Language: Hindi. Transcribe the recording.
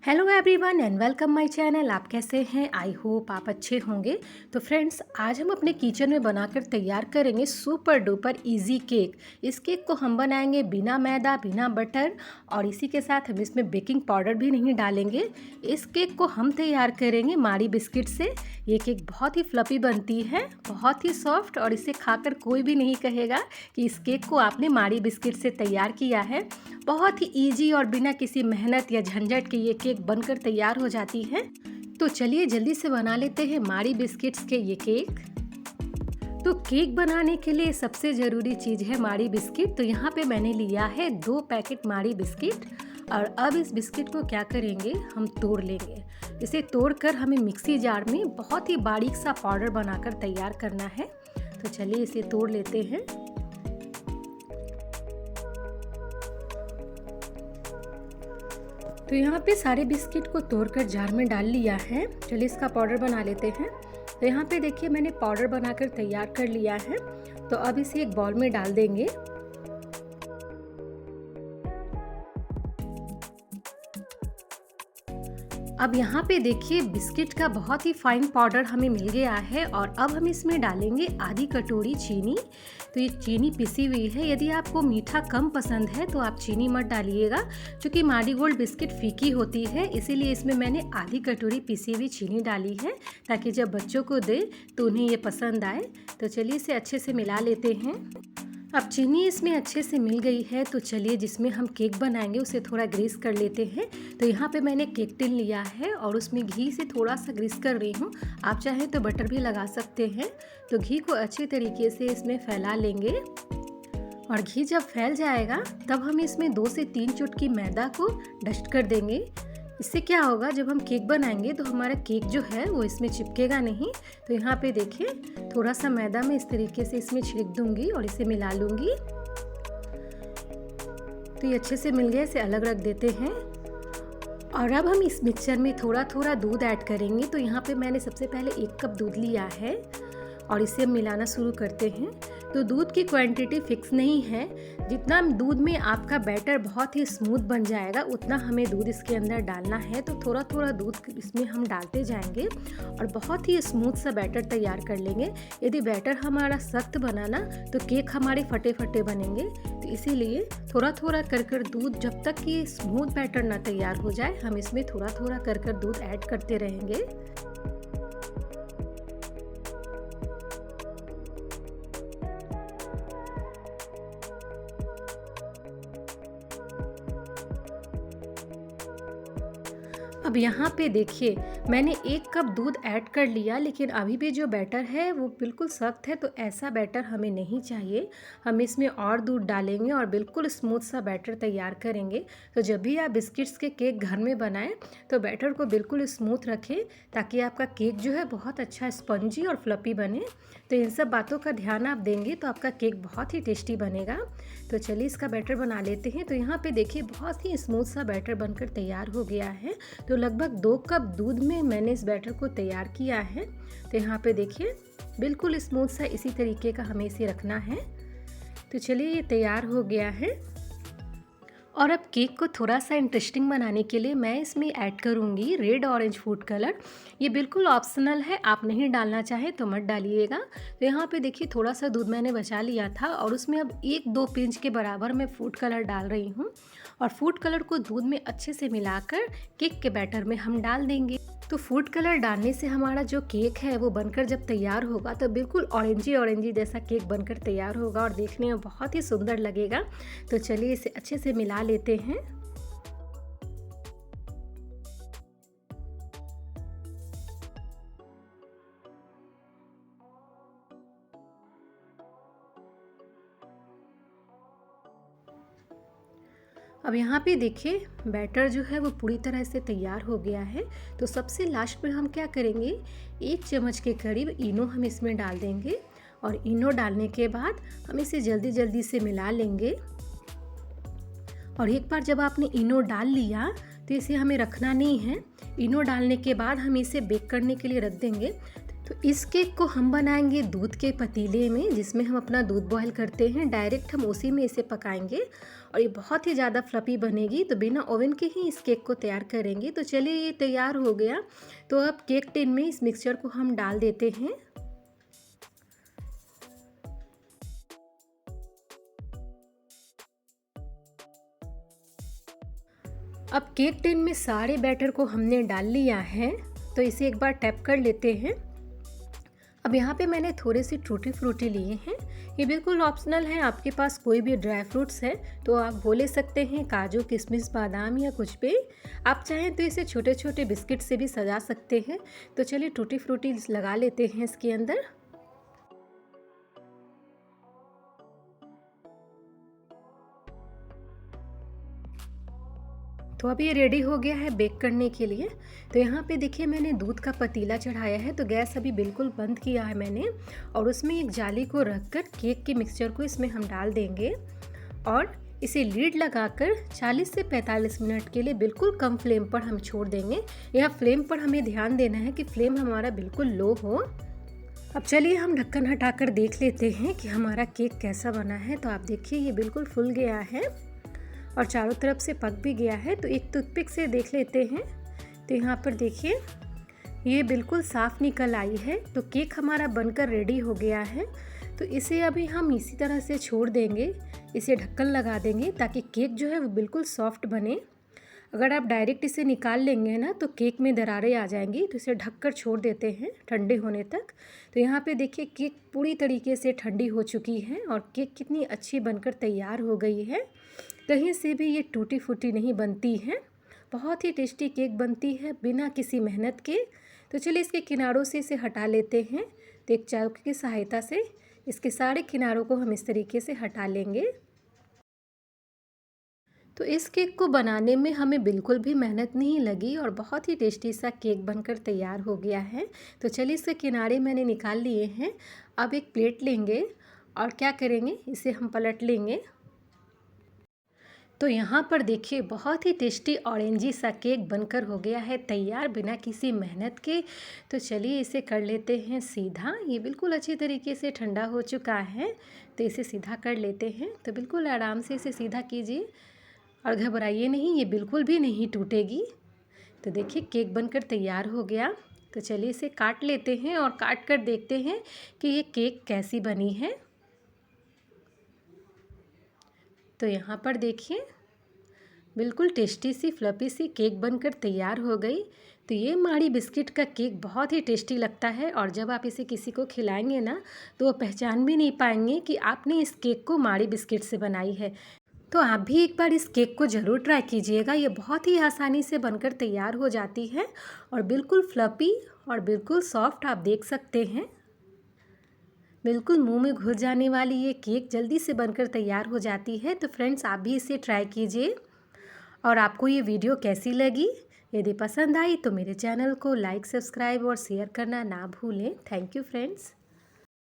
Hello everyone and welcome my channel. आप कैसे हैं? आई होप आप अच्छे होंगे। तो फ्रेंड्स, आज हम अपने किचन में बनाकर तैयार करेंगे सुपर डुपर इजी केक। इस केक को हम बनाएंगे बिना मैदा, बिना बटर, और इसी के साथ हम इसमें बेकिंग पाउडर भी नहीं डालेंगे। इस केक को हम तैयार करेंगे मारी बिस्किट से। ये केक बहुत ही फ्लफी बनती है, बहुत ही सॉफ्ट, और इसे खाकर कोई भी नहीं कहेगा कि इस केक को आपने मारी बिस्किट से तैयार किया है। बहुत ही इजी और बिना किसी मेहनत या झंझट के ये केक बनकर तैयार हो जाती है। तो चलिए जल्दी से बना लेते हैं मारी बिस्किट्स के ये केक। तो केक बनाने के लिए सबसे ज़रूरी चीज़ है मारी बिस्किट। तो यहाँ पे मैंने लिया है 2 पैकेट मारी बिस्किट, और अब इस बिस्किट को क्या करेंगे, हम तोड़ लेंगे। इसे तोड़कर हमें मिक्सी जार में बहुत ही बारीक सा पाउडर बनाकर तैयार करना है। तो चलिए इसे तोड़ लेते हैं। तो यहाँ पे सारे बिस्किट को तोड़कर जार में डाल लिया है। चलिए इसका पाउडर बना लेते हैं। तो यहाँ पे देखिए मैंने पाउडर बनाकर तैयार कर लिया है। तो अब इसे एक बाउल में डाल देंगे। अब यहाँ पे देखिए बिस्किट का बहुत ही फाइन पाउडर हमें मिल गया है, और अब हम इसमें डालेंगे आधी कटोरी चीनी। तो ये चीनी पिसी हुई है। यदि आपको मीठा कम पसंद है तो आप चीनी मत डालिएगा, क्योंकि मारीगोल्ड बिस्किट फीकी होती है, इसीलिए इसमें मैंने आधी कटोरी पिसी हुई चीनी डाली है, ताकि जब बच्चों को दे तो उन्हें ये पसंद आए। तो चलिए इसे अच्छे से मिला लेते हैं। अब चीनी इसमें अच्छे से मिल गई है, तो चलिए जिसमें हम केक बनाएंगे उसे थोड़ा ग्रीस कर लेते हैं। तो यहाँ पे मैंने केक टिन लिया है और उसमें घी से थोड़ा सा ग्रीस कर रही हूँ। आप चाहें तो बटर भी लगा सकते हैं। तो घी को अच्छे तरीके से इसमें फैला लेंगे, और घी जब फैल जाएगा तब हम इसमें 2 से 3 चुटकी मैदा को डस्ट कर देंगे। इससे क्या होगा, जब हम केक बनाएंगे तो हमारा केक जो है वो इसमें चिपकेगा नहीं। तो यहाँ पे देखिए थोड़ा सा मैदा मैं इस तरीके से इसमें छिड़क दूंगी और इसे मिला लूंगी। तो ये अच्छे से मिल गया, इसे अलग रख देते हैं। और अब हम इस मिक्सचर में थोड़ा थोड़ा दूध ऐड करेंगे। तो यहाँ पे मैंने सबसे पहले 1 कप दूध लिया है, और इसे हम मिलाना शुरू करते हैं। तो दूध की क्वांटिटी फिक्स नहीं है। जितना दूध में आपका बैटर बहुत ही स्मूथ बन जाएगा, उतना हमें दूध इसके अंदर डालना है। तो थोड़ा थोड़ा दूध इसमें हम डालते जाएंगे और बहुत ही स्मूथ सा बैटर तैयार कर लेंगे। यदि बैटर हमारा सख्त बना ना, तो केक हमारे फटे फटे बनेंगे। तो इसीलिए थोड़ा थोड़ा कर दूध, जब तक कि स्मूथ बैटर ना तैयार हो जाए, हम इसमें थोड़ा थोड़ा कर दूध ऐड करते रहेंगे। अब यहाँ पे देखिए मैंने 1 कप दूध ऐड कर लिया, लेकिन अभी भी जो बैटर है वो बिल्कुल सख्त है। तो ऐसा बैटर हमें नहीं चाहिए। हम इसमें और दूध डालेंगे और बिल्कुल स्मूथ सा बैटर तैयार करेंगे। तो जब भी आप बिस्किट्स के केक घर में बनाएं तो बैटर को बिल्कुल स्मूथ रखें, ताकि आपका केक जो है बहुत अच्छा स्पंजी और फ्लफी बने। तो इन सब बातों का ध्यान आप देंगे तो आपका केक बहुत ही टेस्टी बनेगा। तो चलिए इसका बैटर बना लेते हैं। तो यहाँ पे देखिए बहुत ही स्मूथ सा बैटर बनकर तैयार हो गया है। तो लगभग 2 कप दूध में मैंने इस बैटर को तैयार किया है। तो यहाँ पे देखिए बिल्कुल स्मूथ सा इसी तरीके का हमें इसे रखना है। तो चलिए ये तैयार हो गया है। और अब केक को थोड़ा सा इंटरेस्टिंग बनाने के लिए मैं इसमें ऐड करूँगी रेड ऑरेंज फूड कलर। ये बिल्कुल ऑप्शनल है, आप नहीं डालना चाहें तो मत डालिएगा। तो यहाँ पे देखिए थोड़ा सा दूध मैंने बचा लिया था, और उसमें अब 1-2 पिंच के बराबर मैं फूड कलर डाल रही हूँ। और फूड कलर को दूध में अच्छे से मिलाकर केक के बैटर में हम डाल देंगे। तो फूड कलर डालने से हमारा जो केक है वो बनकर जब तैयार होगा तो बिल्कुल ऑरेंजी ऑरेंजी जैसा केक बनकर तैयार होगा, और देखने में बहुत ही सुंदर लगेगा। तो चलिए इसे अच्छे से मिला लेते हैं। अब यहाँ पे देखिए बैटर जो है वो पूरी तरह से तैयार हो गया है। तो सबसे लास्ट में हम क्या करेंगे, 1 चम्मच के करीब इनो हम इसमें डाल देंगे, और इनो डालने के बाद हम इसे जल्दी जल्दी से मिला लेंगे। और एक बार जब आपने इनो डाल लिया तो इसे हमें रखना नहीं है। इनो डालने के बाद हम इसे बेक करने के लिए रख देंगे। तो इस केक को हम बनाएंगे दूध के पतीले में, जिसमें हम अपना दूध बॉयल करते हैं। डायरेक्ट हम उसी में इसे पकाएंगे और ये बहुत ही ज़्यादा फ्लफी बनेगी। तो बिना ओवन के ही इस केक को तैयार करेंगे। तो चलिए ये तैयार हो गया। तो अब केक टिन में इस मिक्सचर को हम डाल देते हैं। अब केक टिन में सारे बैटर को हमने डाल लिया है। तो इसे एक बार टैप कर लेते हैं। अब यहाँ पे मैंने थोड़े से टूटी फ्रूटी लिए हैं। ये बिल्कुल ऑप्शनल है, आपके पास कोई भी ड्राई फ्रूट्स है तो आप वो ले सकते हैं, काजू किशमिश बादाम या कुछ भी। आप चाहें तो इसे छोटे छोटे बिस्किट से भी सजा सकते हैं। तो चलिए टूटी फ्रूटी लगा लेते हैं इसके अंदर। तो अब ये रेडी हो गया है बेक करने के लिए। तो यहाँ पे देखिए मैंने दूध का पतीला चढ़ाया है। तो गैस अभी बिल्कुल बंद किया है मैंने और उसमें एक जाली को रखकर केक के मिक्सचर को इसमें हम डाल देंगे और इसे लीड लगाकर 40 से 45 मिनट के लिए बिल्कुल कम फ्लेम पर हम छोड़ देंगे। यहाँ फ्लेम पर हमें ध्यान देना है कि फ्लेम हमारा बिल्कुल लो हो। अब चलिए हम ढक्कन हटाकर देख लेते हैं कि हमारा केक कैसा बना है। तो आप देखिए ये बिल्कुल फूल गया है और चारों तरफ से पक भी गया है। तो एक टूथपिक से देख लेते हैं। तो यहाँ पर देखिए ये बिल्कुल साफ़ निकल आई है। तो केक हमारा बनकर रेडी हो गया है। तो इसे अभी हम इसी तरह से छोड़ देंगे, इसे ढक्कन लगा देंगे ताकि केक जो है वो बिल्कुल सॉफ्ट बने। अगर आप डायरेक्ट इसे निकाल लेंगे ना तो केक में दरारें आ जाएंगी। तो इसे ढककर छोड़ देते हैं ठंडे होने तक। तो यहाँ पे देखिए केक पूरी तरीके से ठंडी हो चुकी है और केक कितनी अच्छी बनकर तैयार हो गई है। कहीं से भी ये टूटी फूटी नहीं बनती है, बहुत ही टेस्टी केक बनती है बिना किसी मेहनत के। तो चलिए इसके किनारों से इसे हटा लेते हैं। तो एक चाकू की सहायता से इसके सारे किनारों को हम इस तरीके से हटा लेंगे। तो इस केक को बनाने में हमें बिल्कुल भी मेहनत नहीं लगी और बहुत ही टेस्टी सा केक बनकर तैयार हो गया है। तो चलिए इसके किनारे मैंने निकाल लिए हैं। अब एक प्लेट लेंगे और क्या करेंगे, इसे हम पलट लेंगे। तो यहाँ पर देखिए बहुत ही टेस्टी ऑरेंजी सा केक बनकर हो गया है तैयार बिना किसी मेहनत के। तो चलिए इसे कर लेते हैं सीधा। ये बिल्कुल अच्छी तरीके से ठंडा हो चुका है। तो इसे सीधा कर लेते हैं। तो बिल्कुल आराम से इसे सीधा कीजिए और घबराइए नहीं, ये बिल्कुल भी नहीं टूटेगी। तो देखिए केक बनकर तैयार हो गया। तो चलिए इसे काट लेते हैं और काट कर देखते हैं कि ये केक कैसी बनी है। तो यहाँ पर देखिए बिल्कुल टेस्टी सी फ्लफी सी केक बनकर तैयार हो गई। तो ये माड़ी बिस्किट का केक बहुत ही टेस्टी लगता है और जब आप इसे किसी को खिलाएंगे ना तो वो पहचान भी नहीं पाएंगे कि आपने इस केक को माड़ी बिस्किट से बनाई है। तो आप भी एक बार इस केक को ज़रूर ट्राई कीजिएगा। ये बहुत ही आसानी से बनकर तैयार हो जाती है और बिल्कुल फ्लफी और बिल्कुल सॉफ्ट आप देख सकते हैं। बिल्कुल मुंह में घुस जाने वाली ये केक जल्दी से बनकर तैयार हो जाती है। तो फ्रेंड्स आप भी इसे ट्राई कीजिए। और आपको ये वीडियो कैसी लगी? यदि पसंद आई तो मेरे चैनल को लाइक, सब्सक्राइब और शेयर करना ना भूलें। Thank you friends.